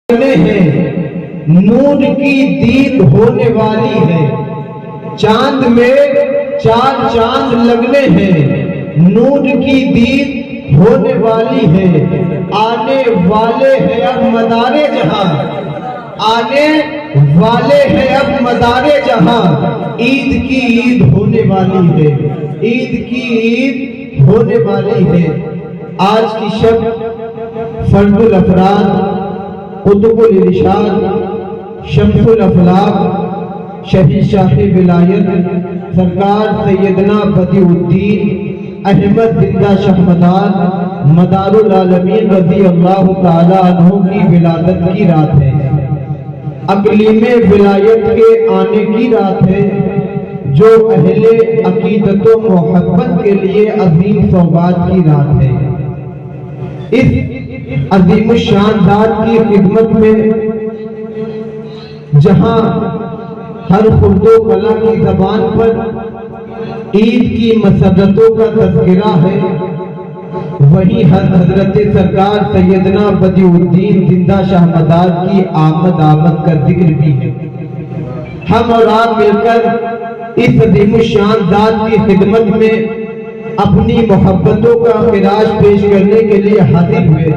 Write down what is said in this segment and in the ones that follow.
ہیں نور کی دید ہونے والی ہے، چاند میں چار چاند لگنے ہیں، نور کی دید ہونے والی ہے، آنے والے ہیں اب مدار جہاں، آنے والے ہیں اب مدار جہاں، عید کی عید ہونے والی ہے، عید کی عید ہونے والی ہے۔ آج کی شب فرد الافراد، قطب الارشاد، شمس الافلاق، شہنشاہ ولایت سرکار سیدنا بدیع الدین احمد زندہ شہمدان مدار العالمین رضی اللہ تعالی عنہ کی ولادت کی رات ہے، اقلیم ولایت کے آنے کی رات ہے، جو اہل عقیدت و محبت کے لیے عظیم سوغات کی رات ہے۔ اس عظیم الشان ذات کی خدمت میں جہاں ہر خرد و کلا کی زبان پر عید کی مسرتوں کا تذکرہ ہے، وہیں حضرت سرکار سیدنا بدیع الدین زندہ شہمدان کی آمد کا ذکر بھی ہے۔ ہم اور آپ مل کر اس عظیم الشان ذات کی خدمت میں اپنی محبتوں کا خراج پیش کرنے کے لیے حاضر ہوئے۔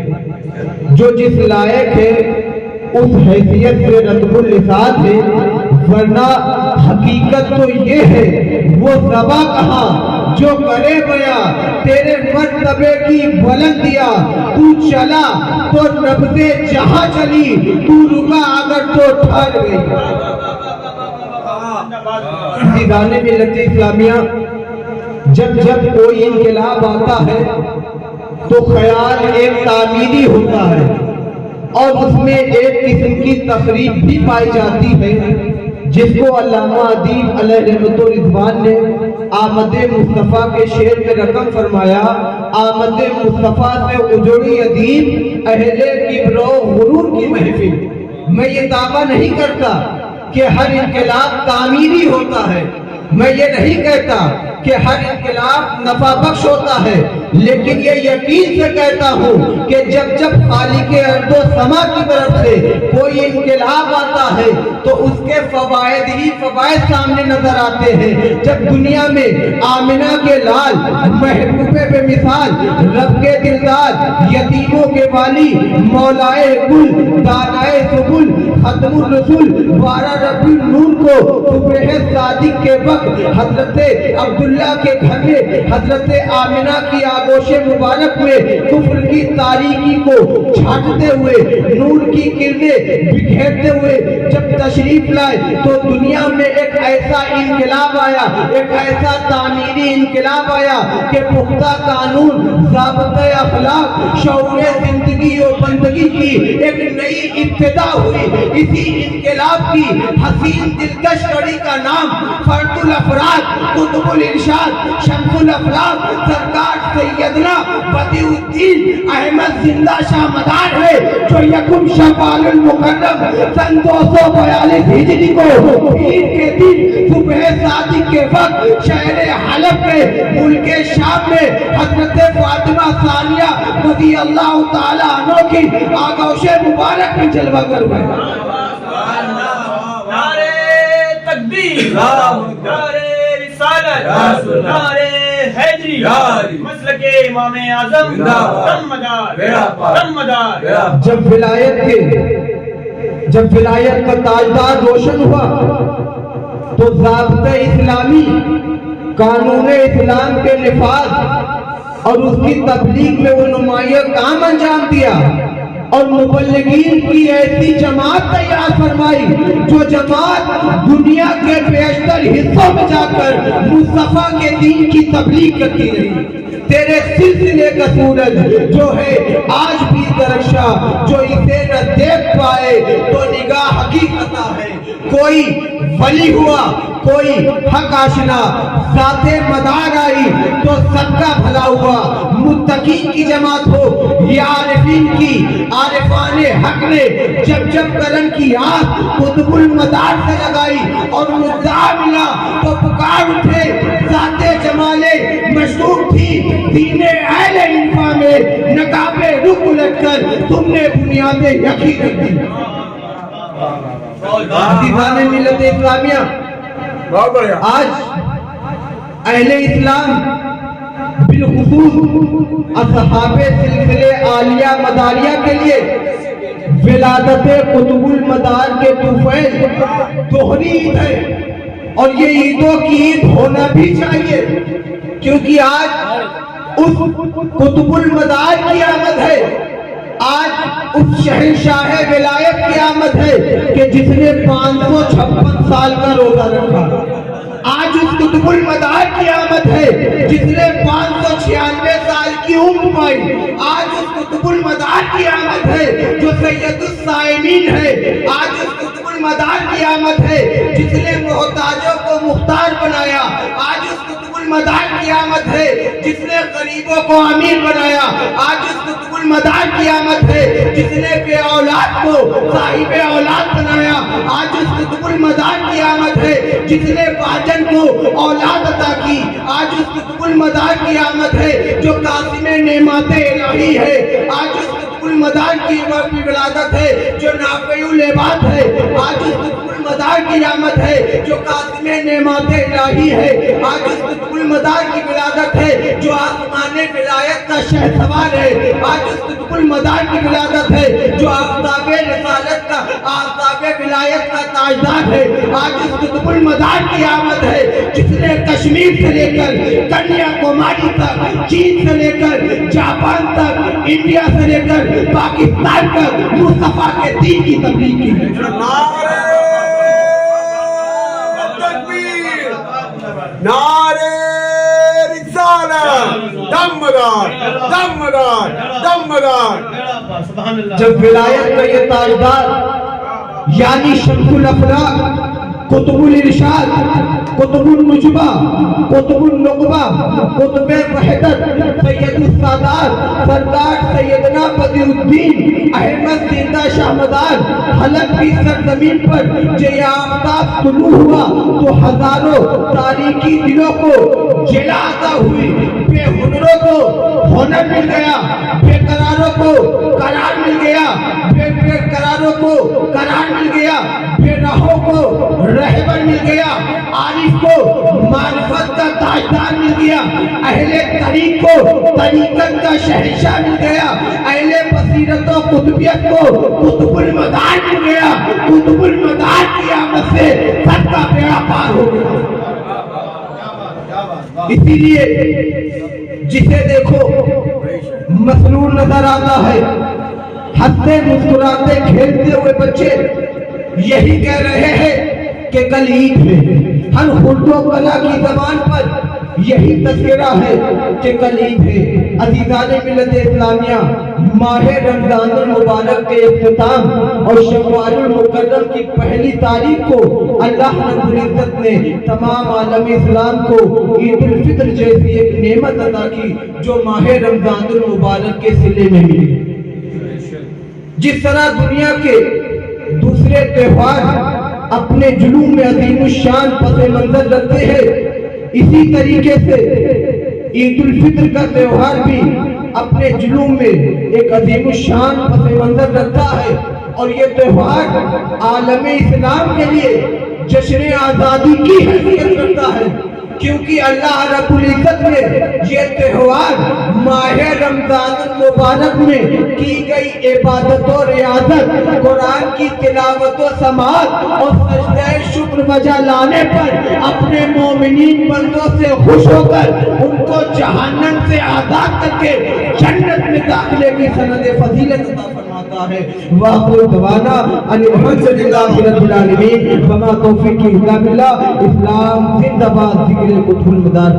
جو جس لائق ہے اس حیثیت سے رتب اللسان ہے، ورنہ حقیقت تو یہ ہے وہ زباں کہاں جو کرے بیاں تیرے مرتبے کی بلندیاں، تو چلا تو نبض جہاں چلی، تو رکا اگر تو ٹھہر گئی۔ دیدان ملت اسلامیہ، جب کوئی انقلاب آتا ہے تو خیال ایک تعمیری ہوتا ہے اور اس میں ایک قسم کی تقریب بھی پائی جاتی ہے، جس کو علامہ ادیب علیہ رحمت و رضوان نے آمد مصطفیٰ کے شعر میں رقم فرمایا: آمد مصطفیٰ سے اجڑی ادیب اہل کبر و غرور کی محفل۔ میں یہ دعویٰ نہیں کرتا کہ ہر انقلاب تعمیری ہوتا ہے، میں یہ نہیں کہتا کہ ہر انقلاب نفع بخش ہوتا ہے، لیکن یہ یقین سے کہتا ہوں کہ جب خالق ارض و سما کی طرف سے کوئی انقلاب آتا ہے تو اس کے فوائد ہی فوائد سامنے نظر آتے ہیں۔ جب دنیا میں آمنہ کے لال، محبوب بے مثال، رب کے دلدار، یتیموں کے والی، مولائے کل، دانائے سبل، ختم الرسول، 12 ربیع النور کو صبح صادق کے وقت حضرت عبداللہ کے گھر میں حضرت آمنہ کی آغوش مبارک میں کفر کی تاریکی کو چھانٹتے ہوئے، نور کی کرنیں بکھیرتے ہوئے جب تشریف لائے تو دنیا میں ایک ایسا انقلاب آیا، ایک ایسا تعمیری انقلاب آیا کہ پختہ قانون، ضابطۂ اخلاق، شعور زندگی و بندگی کی ایک نئی ابتدا ہوئی۔ اسی انقلاب کی حسین دلکش کڑی کا نام فرد الافراد، قطب الارشاد، شمس الافلاق سرکار سیدنا بدیع الدین احمد زندہ شہمدان ہے، جو یکم شوال المکرم سن 242 ہجری کو پیر کے دن صبح صادق کے وقت شہر حلب میں ملک شام میں حضرت فاطمہ ثانیہ رضی اللہ تعالی عنہ کی آغوش مبارک میں جلوہ گر ہوئے۔ نعرے تکبیر، نعرے رسالت، نعرے حیدری، مسلک امام اعظم، دمدار دمدار۔ جب ولایت کا تاجدار روشن ہوا تو ضابطہ اسلامی، قانون اسلام کے نفاذ اور اس کی تبلیغ میں وہ نمایاں کام انجام دیا اور مبلغین کی ایسی جماعت تیار فرمائی جو جماعت دنیا کے بیشتر حصوں میں جا کر مصطفیٰ کے دین کی تبلیغ کرتی رہی۔ تیرے سلسلے کا سورج جو ہے آج بھی درخشاں، جو اسے نہ دیکھ پائے تو نگاہ حقیقت ہے۔ کوئی ولی ہوا، کوئی حق آشنا، ذات مدار آئی تو سب کا بھلا ہوا۔ متقین کی جماعت ہو یا عارفین کی، عارفان حق نے جب قلم کی آنکھ قطب المدار سے لگائی اور مدعا ملا تو پکار اٹھے، ذات جمال مشروق تھی دین اہل انفا میں، نقاب रुख उलट कर तुमने बुनियादें यकीन रख दी। अज़ीज़ान मिल्लत इस्लामिया, बहुत बढ़िया। आज अहले इस्लाम बिलखुसूस असहाबे सिलसिले आलिया मदारिया के लिए विलादत कुतुबुल मदार के तुफैल दोहरी ईद है, और ये ईदों की ईद होना भी चाहिए, क्योंकि आज उस कुतुबुल मदार की आमद है, आज उस शहंशाह विलायत की आमद है कि जिसने 556 साल का रोजा रखा। आज उस कुतुबुल मदार की आमद है जिसने 596 साल की उम्र पाई। आज उस कुतुबुल मदार की आमद है जो सैयदुस साइमीन है। आज उस कुतुबुल मदार की आमद है जिसने मोहताजों को मुख्तार बनाया। आज उस कुतुबुल मदार की आमद है जिसने गरीबों को अमीर बनाया। आज उस कुतुबुल मदार की आमद है जिसने बे औलाद को साहिबे औलाद बनाया। आज उस कुतुबुल मदार की आमद है जिसने बाजन को औलाद अता की। आज उस कुतुबुल मदार की आमद है जो कासिमे नेमाते इलाही है। आज उस कुतुबुल मदार की विलादत है जो नाफिउल इबाद है। आज उस कुतुबुल मदार की आमद है जो कासिमे नेमाते इलाही है। आज उस कुतुबुल मदार की विलादत है जो आसमाने विलायत का शहसवार है। आज उस कुतुबुल मदार की विलादत है जो आफताबे रिसालत का आफताबे विलायत का ताजदार है। आज उस कुतुबुल मदार की आमद है जिसने कश्मीर से लेकर कन्याकुमारी तक, चीन से लेकर जापान तक, इंडिया से लेकर पाकिस्तान तक मुस्तफा के दीन की तबलीग की है। नारे तकबीर, नारे रिसालत, दमदार दमदार दमदार। जब विलायत का ये ताजदार यानी शम्सुल अफलाक, कुतुबुल इरशाद, कुतुबुल नुजबा, कुतुबुल नुकबा, कुतुबे वहदत, सैयदुस सादात, सरदार सैयदना बदिरुद्दीन अहमद जिंदा शाहमदार हलक की सरजमीन पर जे आफताब तुलू हुआ तो हजारों तारीकी दिलों को जलाता हुई, बेहुनरों को हुनर मिल गया, बेकरारों को करार मिल गया, बेकरारों को करार मिल गया, बेराहों को रहबर मिल गया, आरिफ को मारिफत का ताजदार मिल गया, अहले तरीक को तरीकत का शहंशाह मिल गया, अहले बसीरत और कुतुबियत को कुतुबुल मदार मिल गया। कुतुबुल मदार की आमद से सबका बेड़ा पार हो गया। इसीलिए जिसे देखो मसरूर नजर आता है, हंसते मुस्कुराते खेलते हुए बच्चे यही कह रहे हैं कि कल ईद है। हर खुर्दो कला की जबान पर यही तस्वीरा है कि कल ईद है। अज़ीज़ान मिल्लत इस्लामिया, माह रमज़ानुल मुबारक के इख्तिताम और शव्वालुल मुकर्रम की पहली तारीख को अल्लाह रब्बुल इज़्ज़त ने तमाम आलम इस्लाम को ईद उल फित्र जैसी एक नेमत अता की जो माह रमज़ानुल मुबारक के सिले में मिली। जिस तरह दुनिया के दूसरे त्योहार अपने जुलूम में अज़ीमुश्शान पस मंजर रखते हैं, इसी तरीके से ईद उल फित्र का त्योहार भी अपने जुलूम में एक अज़ीमुश्शान पस मंजर रखता है। और ये त्योहार आलम इस्लाम के लिए जश्न आज़ादी की हैसियत रखता है, क्योंकि अल्लाह रब्बुल इज़्ज़त ने ये त्योहार माह रमज़ानुल मुबारक में की गई इबादत और रियाजत, कुरान की तिलावत और समाअत और सजदे शुक्र बजा लाने पर अपने मोमिनीन बंदों से खुश होकर उनको जहन्नम से आज़ाद करके जन्नत में दाखिले की सनद फजीलत अता फरमाता है। वाक़िअ दवाना अल्हम्दुलिल्लाहि रब्बिल आलमीन, वमा तौफीक़ी इल्ला बिल्लाह। इस्लाम जिंदाबाद, ज़िक्र कुतुबुल मदार।